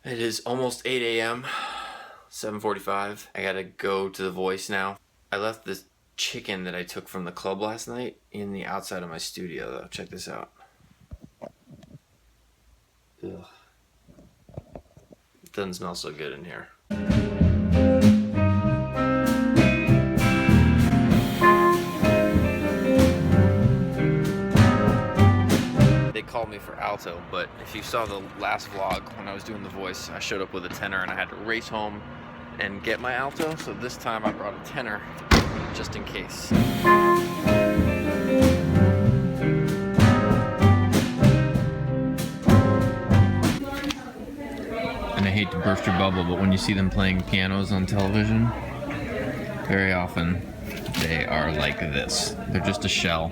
It is almost 8 a.m., 7:45. I gotta go to the Voice now. I left this chicken that I took from the club last night in the outside of my studio, though. Check this out. Ugh. It doesn't smell so good in here. They called me for alto, but if you saw the last vlog when I was doing the Voice, I showed up with a tenor and I had to race home and get my alto, so this time I brought a tenor just in case. And I hate to burst your bubble, but when you see them playing pianos on television, very often they are like this. They're just a shell.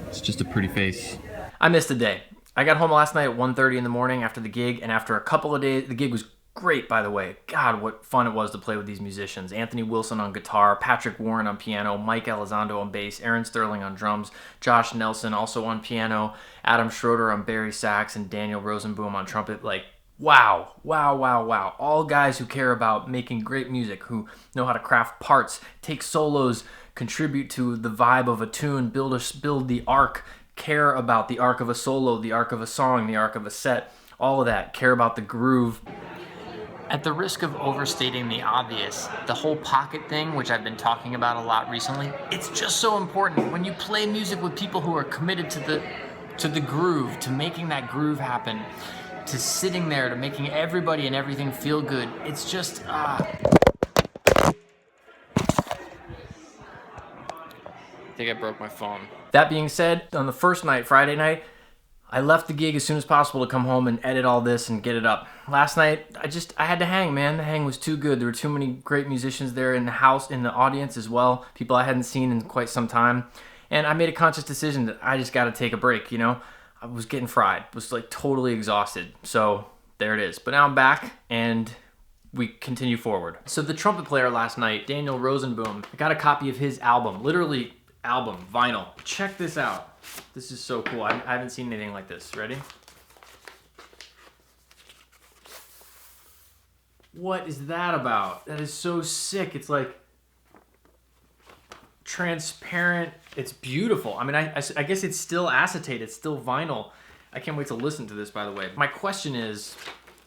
It's just a pretty face. I missed a day. I got home last night at 1:30 in the morning after the gig, and after a couple of days, the gig was great, by the way. God, what fun it was to play with these musicians. Anthony Wilson on guitar, Patrick Warren on piano, Mike Elizondo on bass, Aaron Sterling on drums, Josh Nelson also on piano, Adam Schroeder on bari sax, and Daniel Rosenboom on trumpet. Like, wow. All guys who care about making great music, who know how to craft parts, take solos, contribute to the vibe of a tune, build the arc, care about the arc of a solo, the arc of a song, the arc of a set, all of that, care about the groove. At the risk of overstating the obvious, the whole pocket thing, which I've been talking about a lot recently, it's just so important. When you play music with people who are committed to the groove, to making that groove happen, to sitting there, to making everybody and everything feel good, it's just, I think I broke my phone. That being said, on the first night, Friday night, I left the gig as soon as possible to come home and edit all this and get it up. Last night, I had to hang, man. The hang was too good. There were too many great musicians there in the house, in the audience as well, people I hadn't seen in quite some time. And I made a conscious decision that I just got to take a break, you know? I was getting fried, was like totally exhausted. So there it is. But now I'm back and we continue forward. So the trumpet player last night, Daniel Rosenboom, I got a copy of his album, literally album, vinyl. Check this out. This is so cool. I haven't seen anything like this. Ready? What is that about? That is so sick. It's like transparent. It's beautiful. I mean, I guess it's still acetate. It's still vinyl. I can't wait to listen to this, by the way. My question is,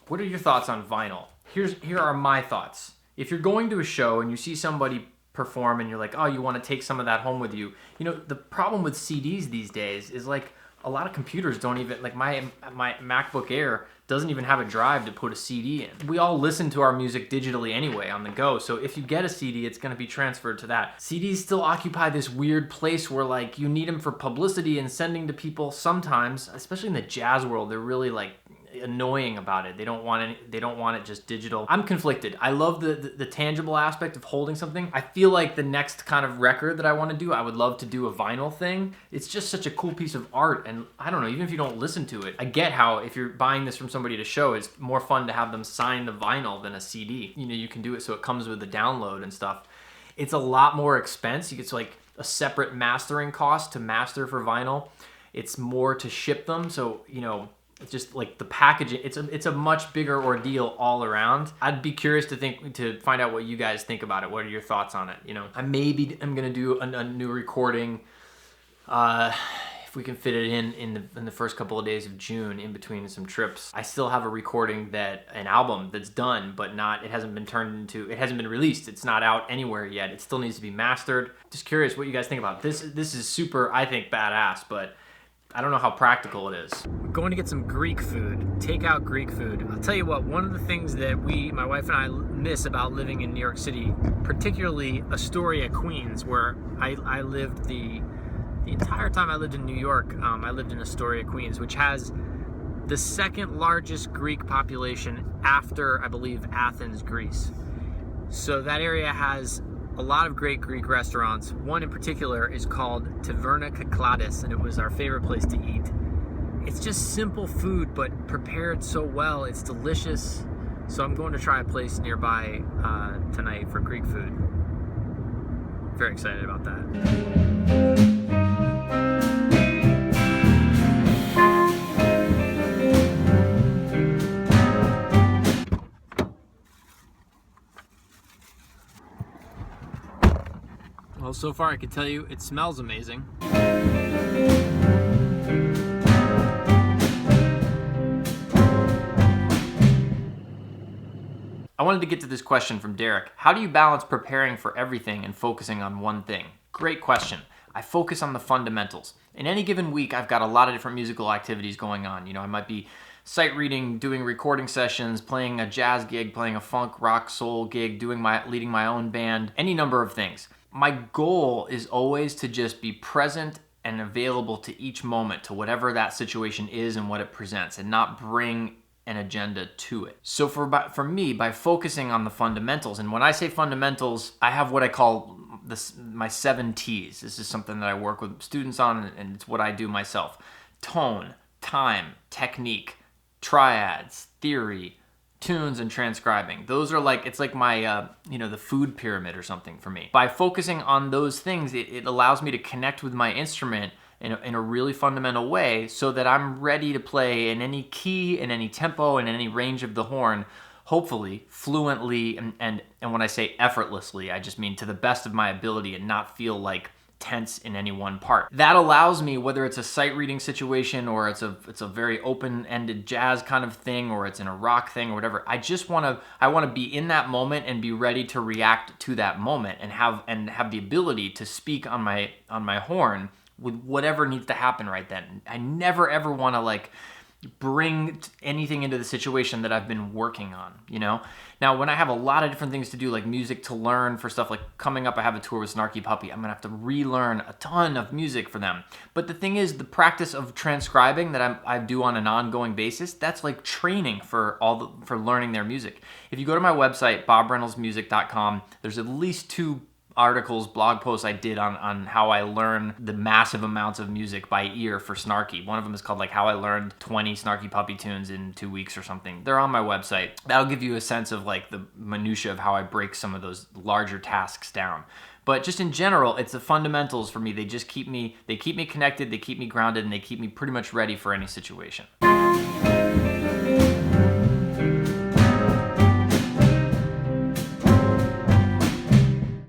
what are your thoughts on vinyl? Here are my thoughts. If you're going to a show and you see somebody perform and you're like, oh, you want to take some of that home with you. You know, the problem with CDs these days is like a lot of computers don't even, like my MacBook Air doesn't even have a drive to put a CD in. We all listen to our music digitally anyway on the go. So if you get a CD, it's going to be transferred to that. CDs still occupy this weird place where like you need them for publicity and sending to people sometimes, especially in the jazz world. They're really like annoying about it. They don't want it just digital. I'm conflicted. I love the tangible aspect of holding something. I feel like the next kind of record that I want to do, I would love to do a vinyl thing. It's just such a cool piece of art, and I don't know, even if you don't listen to it, I get how if you're buying this from somebody to show, it's more fun to have them sign the vinyl than a CD. You know, you can do it so it comes with the download and stuff. It's a lot more expense. You get like a separate mastering cost to master for vinyl. It's more to ship them, so you know, it's just like the packaging. It's a much bigger ordeal all around. I'd be curious to find out what you guys think about it. What are your thoughts on it? You know, I'm gonna do a new recording, if we can fit it in the first couple of days of June, in between some trips. I still have a recording an album that's done, but it hasn't been released. It's not out anywhere yet. It still needs to be mastered. Just curious what you guys think about this. This is super, I think, badass, but I don't know how practical it is. We're going to get some Greek food, takeout Greek food. I'll tell you what, one of the things that my wife and I miss about living in New York City, particularly Astoria, Queens, where I lived the entire time I lived in New York, I lived in Astoria, Queens, which has the second largest Greek population after, I believe, Athens, Greece. So that area has a lot of great Greek restaurants. One in particular is called Taverna Kakladis, and it was our favorite place to eat. It's just simple food, but prepared so well. It's delicious. So I'm going to try a place nearby tonight for Greek food. Very excited about that. Well, so far I can tell you it smells amazing. I wanted to get to this question from Derek. How do you balance preparing for everything and focusing on one thing? Great question. I focus on the fundamentals. In any given week, I've got a lot of different musical activities going on. You know, I might be sight reading, doing recording sessions, playing a jazz gig, playing a funk, rock, soul gig, leading my own band, any number of things. My goal is always to just be present and available to each moment, to whatever that situation is and what it presents, and not bring an agenda to it. So for me, by focusing on the fundamentals, and when I say fundamentals, I have what I call my 7 T's. This is something that I work with students on, and it's what I do myself. Tone, time, technique, triads, theory, tunes, and transcribing. Those are like, it's like my, the food pyramid or something for me. By focusing on those things, it allows me to connect with my instrument in a really fundamental way, so that I'm ready to play in any key, in any tempo, in any range of the horn, hopefully fluently, and when I say effortlessly, I just mean to the best of my ability and not feel like tense in any one part. That allows me, whether it's a sight reading situation or it's a very open-ended jazz kind of thing, or it's in a rock thing or whatever, I want to be in that moment and be ready to react to that moment, and have the ability to speak on my horn with whatever needs to happen right then. I never ever want to bring anything into the situation that I've been working on, Now, when I have a lot of different things to do, like music to learn for stuff, like coming up I have a tour with Snarky Puppy, I'm gonna have to relearn a ton of music for them. But the thing is, the practice of transcribing that I do on an ongoing basis, that's like training for learning their music. If you go to my website, bobreynoldsmusic.com, there's at least 2 articles, blog posts I did on how I learn the massive amounts of music by ear for Snarky. One of them is called how I learned 20 Snarky Puppy tunes in 2 weeks or something. They're on my website. That'll give you a sense of the minutia of how I break some of those larger tasks down. But just in general, it's the fundamentals for me. They keep me connected, they keep me grounded, and they keep me pretty much ready for any situation.